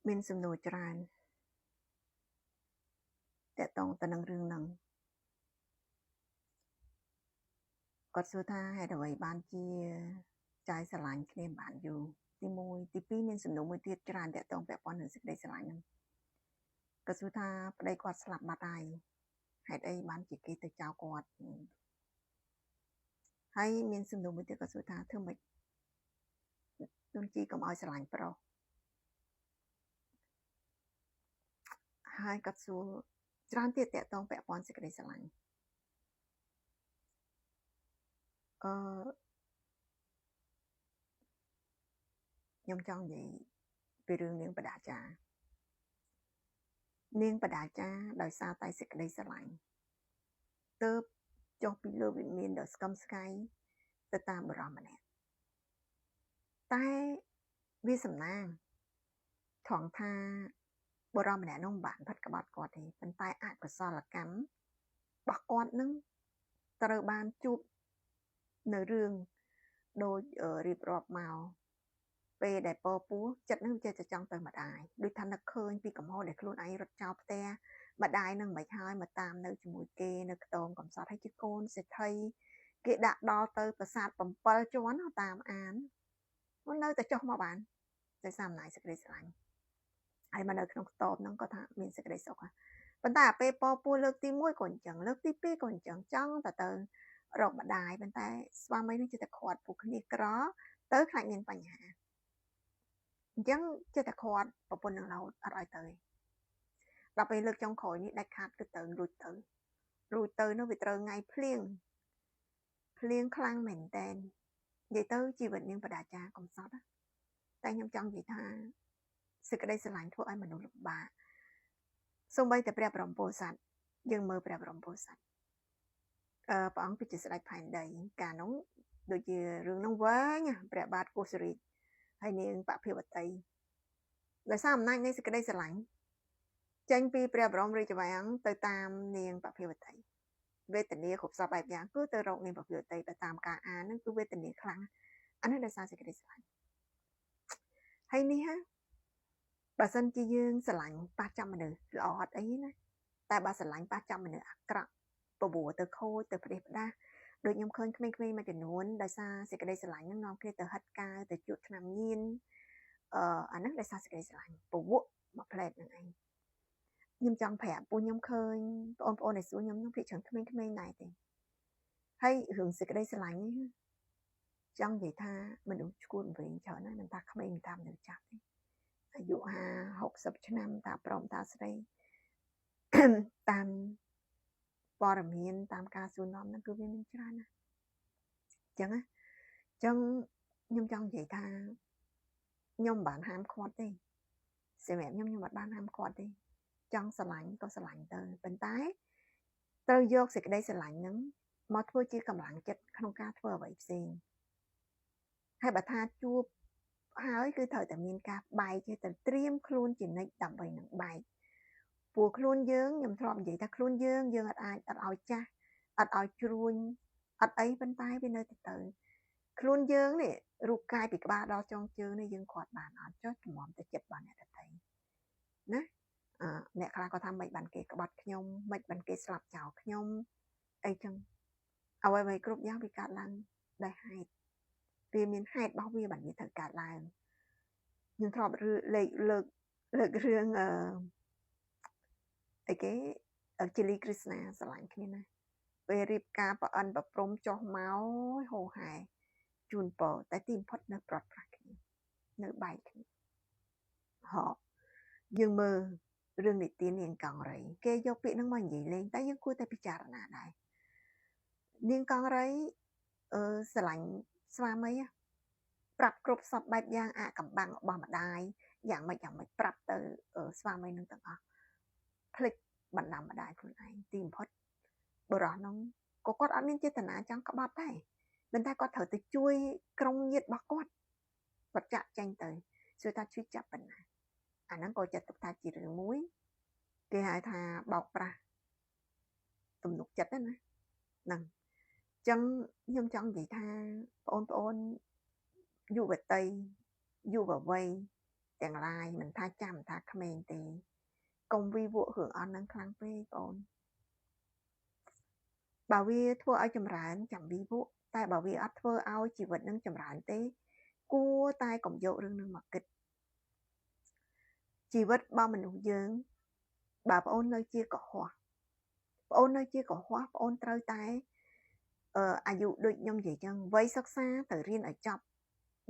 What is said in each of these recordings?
មានសំណួរច្រើនតាក់ទងទៅនឹងរឿងហ្នឹងគាត់សួរថាហេតុអ្វីបានជាចៅស្រឡាញ់គ្នាបានយូរទី1ទី2មានសំណួរមួយទៀតច្រើនតាក់ទងពាក់ព័ន្ធនឹងសេចក្តីស្រឡាញ់ហ្នឹងគាត់សួរថាប្តីគាត់ស្លាប់បាត់ហើយហេតុអីបានជាគេទៅចោលគាត់ហើយមានសំណួរមួយទៀតគាត់សួរថាធ្វើម៉េចនួនជីកុំឲ្យស្រឡាញ់ប្រុសហើយគាត់សួរច្រើនទៀតតាក់ទងពាក់ព័ន្ធសេចក្តីស្រឡាញ់ខ្ញុំចង់និយាយពីរឿងនាងបដាចានាងបដាចាដោយសារតែសេចក្តីស្រឡាញ់ទើបចុះពីលើវិមានដ៏ស្កឹមស្កៃទៅតាមបរិសម្នាក់តែវាសំណាងថងថាបរិសម្នាក់នោះមិនបានផិតក្បត់គាត់ទេប៉ុន្តែអកុសលកម្មរបស់គាត់នឹងត្រូវបានជួបនៅរឿងដូចរៀបរាប់មកពេលដែលពពោះចិត្តនឹងចេះតែចង់ទៅម្ដាយដូចថានឹកឃើញពីកំហុសដែលខ្លួនឯងរត់ចោលផ្ទះម្ដាយនឹងមិនហើយមកតាមនៅជាមួយគេនៅខ្ទមកំសត់ហើយជាកូនសេដ្ឋីគេដាក់ដល់ទៅប្រាសាទ7ជាន់តាមអានមកនៅតែចុះមកបានដោយសារអំណាចសេចក្តីស្រឡាញ់ហើយមកនៅក្នុងខ្ទមហ្នឹងក៏ថាមានសេចក្តីសុខប៉ុន្តែពេលពពោះលើកទី1ក៏អញ្ចឹងលើកទី2ក៏អញ្ចឹងចង់តែទៅរកម្ដាយប៉ុន្តែស្វាមីនេះចិត្តតែខាត់ពួកគ្នាក្រទៅខ្លាចមានបញ្ហាអញ្ចឹងចិត្តតែខាត់ប្រពន្ធនឹងរហូតអត់ឲ្យទៅដល់ពេលលើកចុងក្រោយនេះដាច់ខាតគឺទៅរួចទៅនោះវាត្រូវថ្ងៃភ្លៀងខ្លាំងមែនតើនិយាយទៅជីវិតនាងបដាចាកំសត់តែខ្ញុំចង់និយាយថាសេចក្តីស្រឡាញ់ធ្វើឲ្យមនុស្សលំបាកសូម្បីតែព្រះបរមពុទ្ធសាសនាយើងមើលព្រះបរមពុទ្ធសាសនាព្រះអង្គគឺជាស្ដេចផែនដីកាលនោះដូចជារឿងនោះវែងព្រះបាទកុសរីហើយនាងបភិវតីដោយសារអំណាចនៃសេចក្តីស្រឡាញ់ចេញពីព្រះបរមរាជវាំងទៅតាមនាងបភិវតីវេទនាគ្រប់សពបែបយ៉ាងគឺទៅរកនាងបភិវតីទៅតាមការអានហ្នឹងគឺវេទនាខ្លាំងអានេះដោយសារសេចក្តីស្រឡាញ់ហើយនេះបើសិនជាយើងស្រឡាញ់ប៉ះចាំមនុស្សល្អអត់អីណាតែបើស្រឡាញ់ប៉ះចាំមនុស្សអាក្រក់បបួរទៅខូចទៅផ្ដេសផ្ដាស់ដូចខ្ញុំឃើញក្មេងៗមួយចំនួនដោយសារសេចក្តីស្រឡាញ់ហ្នឹងនាំគ្នាទៅហិតកាវទៅជួបថ្នាំញៀនអាហ្នឹងដោយសារសេចក្តីស្រឡាញ់ពវក់មកផ្លែតនឹងឯងខ្ញុំចង់ប្រាប់ពួកខ្ញុំឃើញបងប្អូនដែលសួរខ្ញុំហ្នឹងភាគច្រើនក្មេងៗដែរទេហើយរឿងសេចក្តីស្រឡាញ់នេះចង់និយាយថាមនុស្សឈួតវែងច្រើនណាស់មិនថាក្មេងតាមមនុស្សចាស់ទេអាយុ50-60ឆ្នាំតាប្រុសតាស្រីតាមព័ត៌មានតាមការសួរនាំហ្នឹងគឺវាមានច្រើនណាស់អញ្ចឹងខ្ញុំចង់និយាយថាខ្ញុំមិនបានហាមឃាត់ទេសម្រាប់ខ្ញុំអត់បានហាមឃាត់ទេចង់ស្រឡាញ់ក៏ស្រឡាញ់ទៅប៉ុន្តែត្រូវយកសេចក្តីស្រឡាញ់ហ្នឹងមកធ្វើជាកម្លាំងចិត្តក្នុងការធ្វើអ្វីផ្សេងហើយបើថាជួបហើយគឺត្រូវតែមានការបែកទៅត្រៀមខ្លួនជានិច្ចដើម្បីនឹងបែកព្រោះខ្លួនយើងខ្ញុំធ្លាប់និយាយថាខ្លួនយើងអត់ឲ្យចាស់អត់ឲ្យជ្រួញអត់អីប៉ុន្តែវានៅទៅខ្លួនយើងនេះរូបកាយពីក្បាលដល់ចុងជើងនេះយើងគាត់បានអត់ចុះជំនុំទៅចិត្តបានអ្នកដទៃណាអ្នកខ្លះគាត់ថាមិនបានគេក្បត់ខ្ញុំមិនបានគេស្លាប់ចោលខ្ញុំអីចឹងអ្វីៗគ្រប់យ៉ាងវាកើតឡើងដោយហេតុវាមានហេតុរបស់វាបានវាត្រូវកើតឡើងខ្ញុំធ្លាប់លើករឿងអីគេជីលីគ្រីស្ណាស្រឡាញ់គ្នាណាពេលរៀបការប្រអិនប្រព្រំចុះមកហោហែជូនពរតែទីបំផុតនៅប្រត់ប្រាស់គ្នានៅបែកគ្នាយើងមើលរឿងនិទាននាងកង្រីគេយកពាក្យហ្នឹងមកនិយាយលេងតែយើងគួរតែពិចារណាដែរនាងកង្រីស្រឡាញ់ស្វាមីប្រាប់គ្រប់សពបែបយ៉ាងអាកំបាំងរបស់ម្ដាយយ៉ាងម៉េចប្រាប់ទៅស្វាមីនឹងទាំងអស់ភ្លេចបណ្ដាំម្ដាយខ្លួនឯងទីបំផុតបរោះនោះក៏គាត់អត់មានចេតនាចង់ក្បត់ដែរប៉ុន្តែគាត់ត្រូវទៅជួយក្រុមញាតិរបស់គាត់ចាក់ចេញទៅជឿថាជួយចាប់ប៉ុណ្ណាអាហ្នឹងក៏ចាត់ទុកថាជារឿងមួយគេហៅថាបោកប្រាស់ទំនុកចិត្តណាហ្នឹងអញ្ចឹងខ្ញុំចង់និយាយថាបងប្អូនយុវតីយុវវ័យ ទាំងឡាយមិនថាចាំថាក្មេងទេកុំវិវក់រឿងអស់នឹងខ្លាំងពេកបង បើវាធ្វើឲ្យចម្រើនចាំវិវក់តែបើវាអត់ធ្វើឲ្យជីវិតនឹងចម្រើនទេគួរតែកុំយករឿងនឹងមកគិតជីវិតរបស់មនុស្សយើងបើបងអូននៅជាកុហកបងអូននៅជាកុហកបងអូនត្រូវតែអាយុដូចខ្ញុំនិយាយចឹងវ័យសិក្សាទៅរៀនឲ្យចប់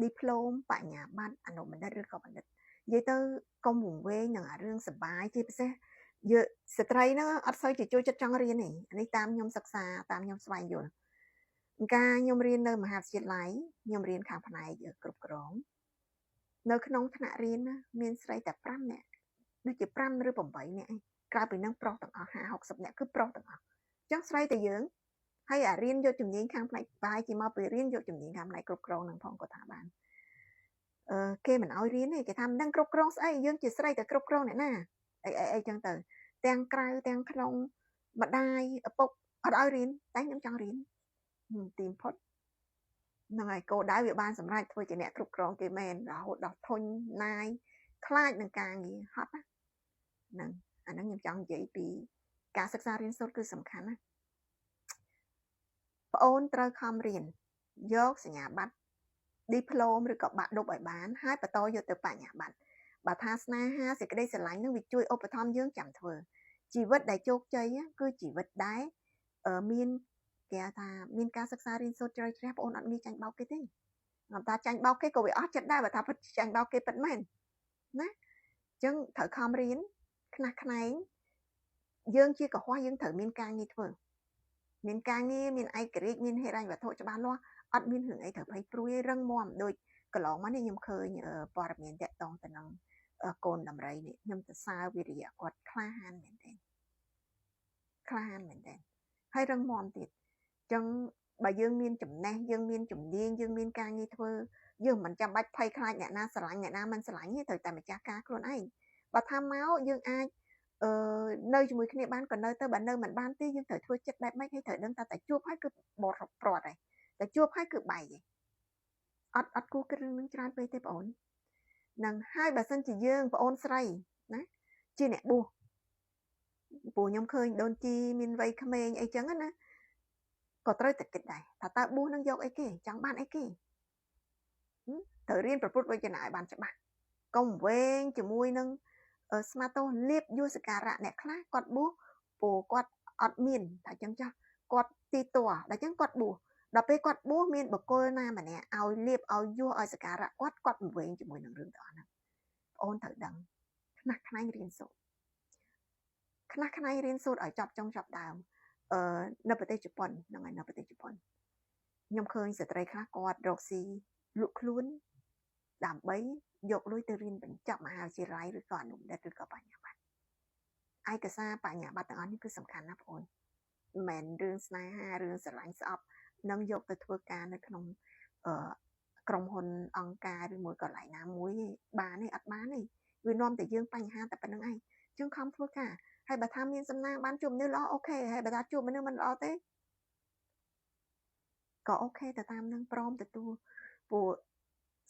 ឌីប្លូមបញ្ញាបត្រអនុបណ្ឌិតឬក៏បណ្ឌិតនិយាយទៅកុំវង្វេងនឹងអារឿងសបាយជាពិសេសយើងស្ត្រីហ្នឹងអត់សូវជាចូលចិត្តចង់រៀនទេនេះតាមខ្ញុំសិក្សាតាមខ្ញុំស្វែងយល់ការខ្ញុំរៀននៅមហាវិទ្យាល័យខ្ញុំរៀនខាងផ្នែកគ្រប់គ្រងនៅក្នុងថ្នាក់រៀនណាមានស្រីតែ5នាក់ដូចជា5ឬ8នាក់ឯងក្រៅពីនឹងប្រុសទាំងអស់50 60នាក់គឺប្រុសទាំងអស់អញ្ចឹងស្រីតែយើងហើយអារៀនយកជំនាញខាងផ្នែកបាយជាមកពីរៀនយកជំនាញខាងផ្នែកគ្រប់គ្រងនឹងផងក៏ថាបានគេមិនឲ្យរៀនទេគេថាមិនដឹងគ្រប់គ្រងស្អីយើងជាស្រីតែគ្រប់គ្រងអ្នកណាអីចឹងទៅទាំងក្រៅទាំងក្នុងម្ដាយឪពុកអត់ឲ្យរៀនតែខ្ញុំចង់រៀនទីបំផុតហ្នឹងហើយគោលដៅវាបានសម្រេចធ្វើជាអ្នកគ្រប់គ្រងគេមែនរហូតដល់ធុញណាយខ្លាចនឹងការងារហត់ណាហ្នឹងអាហ្នឹងខ្ញុំចង់និយាយពីការសិក្សារៀនសូត្រគឺសំខាន់ណាបងអូនត្រូវខំរៀនយកសញ្ញាបត្រឌីប្លូមឬក៏បាក់ឌុបឲ្យបានហើយបន្តយកទៅបញ្ញាបត្របើថាស្នេហាសេចក្តីស្រឡាញ់នឹងវាជួយឧបត្ថម្ភយើងចាំធ្វើជីវិតដែលជោគជ័យគឺជីវិតដែលមានគេថាមានការសិក្សារៀនសូត្រជ្រៅជ្រះបងអូនអត់ងាយចាញ់បោកគេទេតែចាញ់បោកគេក៏វាអស់ចិត្តដែរបើថាពិតចាញ់បោកគេពិតមែនណាអញ្ចឹងត្រូវខំរៀនខ្នះខ្នែងយើងជាកុហកយើងត្រូវមានការងារធ្វើមានការងារមានឯករាជ្យមានហិរញ្ញវត្ថុច្បាស់លាស់អត់មានរឿងអីត្រូវភ័យព្រួយរឹងមាំដូចកន្លងមកនេះខ្ញុំឃើញព័ត៌មានតាក់ទងទៅនឹងកូនដំរីនេះខ្ញុំសរសើរវិរិយៈគាត់ក្លាហានមែនទែនហើយរឹងមាំទៀតអញ្ចឹងបើយើងមានចំណេះយើងមានជំនាញយើងមានការងារធ្វើយើងមិនចាំបាច់ភ័យខ្លាចអ្នកណាស្រឡាញ់អ្នកណាមិនស្រឡាញ់ទេត្រូវតែម្ចាស់ការខ្លួនឯងបើថាមកយើងអាចនៅជាមួយគ្នាបានក៏នៅទៅបើនៅមិនបានទេយើងត្រូវធ្វើចិត្តបែបម៉េចឲ្យត្រូវដឹងតែជួបហើយគឺបរព្រាត់ហើយតែជួបហើយគឺបែកឯងអត់គួរគិតរឿងនឹងច្រើនពេកទេបងអូននឹងហើយបើសិនជាយើងបងអូនស្រីណាជាអ្នកបួសព្រោះខ្ញុំឃើញដូនជីមានវ័យក្មេងអីចឹងណាក៏ត្រូវតែគិតដែរថាតើបួសនឹងយកអីគេចង់បានអីគេត្រូវរៀនប្រពុតវចនៈឲ្យបានច្បាស់កុំវែងជាមួយនឹងស្មាតោលៀបយសការៈអ្នកខ្លះគាត់បួសព្រោះគាត់អត់មានតែចឹងចាស់គាត់ទីតัวដល់ចឹងគាត់បួសដល់ពេលគាត់បួសមានបុគ្គលណាម្នាក់ឲ្យលៀបឲ្យយសឲ្យសការៈគាត់វែងជាមួយនឹងរឿងទាំងអស់ហ្នឹងបងអូនត្រូវដឹងខ្នះខ្នែងរៀនសូត្រឲ្យចប់ចុងចប់ដើមនៅប្រទេសជប៉ុនហ្នឹងហើយនៅប្រទេសជប៉ុនខ្ញុំឃើញស្ត្រីខ្លះគាត់រកស៊ីលក់ខ្លួនដើម្បីយកលុយទៅរៀនបញ្ចប់មហាវិទ្យាល័យឬក៏អនុបណ្ឌិតឬក៏បញ្ញាបត្រឯកសារបញ្ញាបត្រទាំងអស់នេះគឺសំខាន់ណាស់បងអូនមិនមែនរឿងស្នេហារឿងស្រឡាញ់ស្អប់នឹងយកទៅធ្វើការនៅក្នុងក្រុមហ៊ុនអង្គការឬមួយកន្លែងណាមួយបានទេអត់បានទេវានាំតែយើងបញ្ហាតែប៉ុណ្្នឹងឯងជាងខំធ្វើការហើយបើថាមានសំណាងបានជួបមនុស្សល្អអូខេហើយបើថាជួបមនុស្សមិនល្អទេក៏អូខេទៅតាមនឹងព្រមទទួលព្រោះ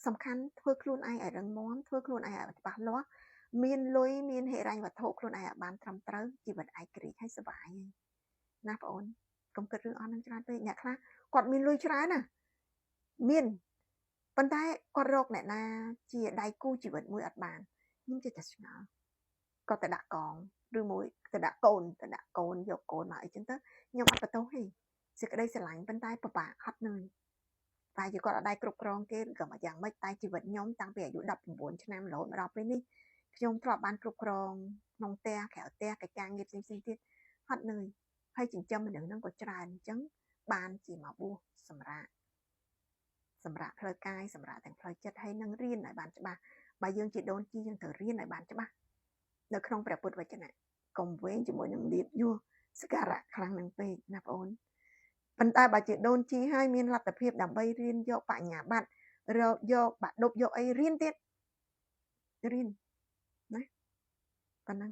សំខាន់ធ្វើខ្លួនឯងឲ្យរឹងមាំធ្វើខ្លួនឯងឲ្យច្បាស់លាស់មានលុយមានហិរញ្ញវត្ថុខ្លួនឯងឲ្យបានត្រឹមត្រូវជីវិតឯករាជ្យហើយសុបាយណាបងអូនកុំគិតរឿងអស់នឹងច្រើនពេកអ្នកខ្លះគាត់មានលុយច្រើនណាមានប៉ុន្តែគាត់រកអ្នកណាជាដៃគូជីវិតមួយអត់បានខ្ញុំចេះតែឆ្ងល់គាត់ទៅដាក់កងឬមួយទៅដាក់កូនយកកូនមកអីចឹងទៅខ្ញុំអត់បន្ទោសទេសេចក្តីស្រឡាញ់ប៉ុន្តែពិបាកហត់នឿយតែជាគាត់អត់ដែរគ្រប់គ្រងគេក៏មកយ៉ាងម៉េចតែជីវិតខ្ញុំតាំងពីអាយុ19ឆ្នាំរហូតមកដល់ពេលនេះខ្ញុំធ្លាប់បានគ្រប់គ្រងក្នុងផ្ទះក្រៅផ្ទះកិច្ចការងារផ្សេងទៀតហត់នឿយហើយចិញ្ចឹមមនុស្សហ្នឹងក៏ច្រើនអញ្ចឹងបានជាមកបួសសម្រាប់ផ្លូវកាយសម្រាប់ទាំងផ្លូវចិត្តហើយនឹងរៀនឲ្យបានច្បាស់បើយើងជាដូនជីយើងត្រូវរៀនឲ្យបានច្បាស់នៅក្នុងព្រះពុទ្ធវចនៈកុំវែងជាមួយនឹងលៀបយសសការៈខ្លាំងនឹងពេកណាបងអូនប៉ុន្តែបើជាដូនជីហើយមានលទ្ធភាពដើម្បីរៀនយកបញ្ញាបត្រយកបាក់ឌុបយកអីរៀនទៀតរៀនណាប៉ុណ្ណឹង